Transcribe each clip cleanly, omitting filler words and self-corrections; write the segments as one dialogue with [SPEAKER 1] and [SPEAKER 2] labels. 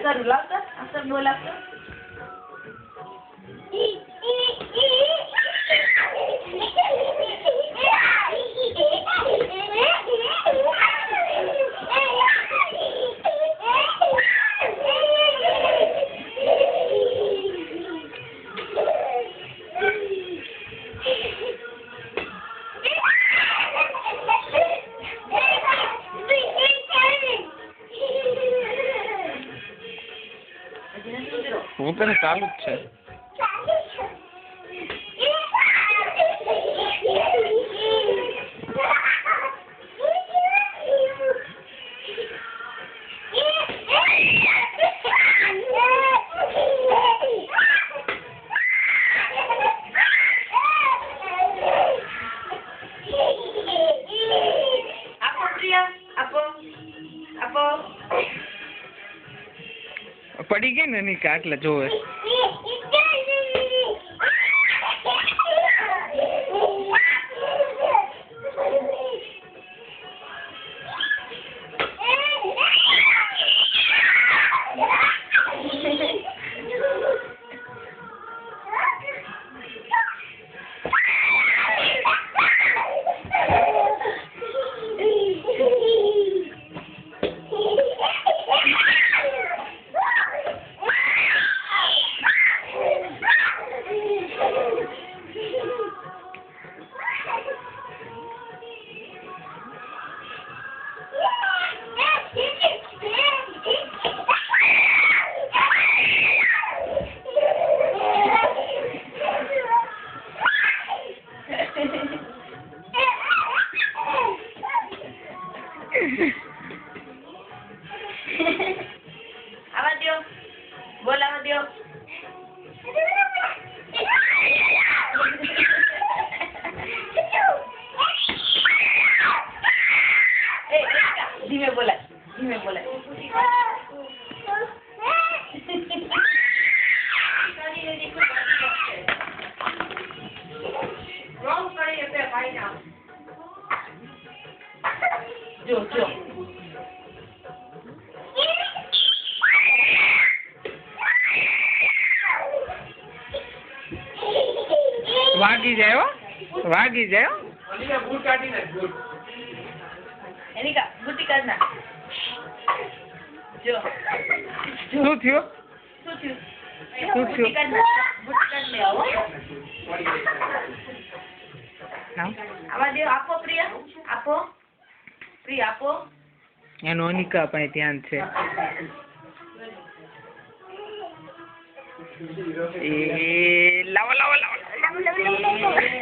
[SPEAKER 1] કરું લાવ તો અસર બોલાવ તો
[SPEAKER 2] હું તને ચાલુ જ છે પડી ગઈ ને નિકા એટલે જોવે
[SPEAKER 1] આવા દો બોલાવા દો ધીમે બોલાય જો
[SPEAKER 2] વાગી જાય
[SPEAKER 3] બૂટ કાઢી નાખ બૂટ
[SPEAKER 1] એની કા બુટી કાઢ ના જો
[SPEAKER 2] શું થયું
[SPEAKER 1] બુટી કાઢ ના બુટી કાઢ લે આવો આવા દે આપો પ્રિયા આપો
[SPEAKER 2] એનો અનિકા પાસે ધ્યાન છે એ લાવો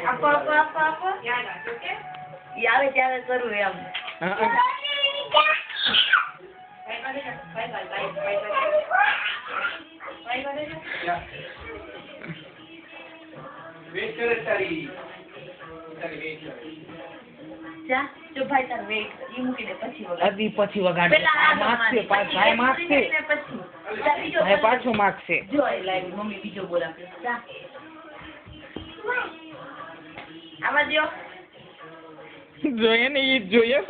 [SPEAKER 1] આપો ઈ આવે ત્યારે કરું એમ જા જો ભાઈ તાર વેઇટ ઈ મૂકી દે પછી વગાડ
[SPEAKER 2] પછી વગાડે ભાઈ માગશે ભાઈ પાછો માગશે
[SPEAKER 1] જો એ લાવી મમ્મી બીજો બોલા જા આવા દો
[SPEAKER 2] જોઈએ ને ઈ જ જોઈએ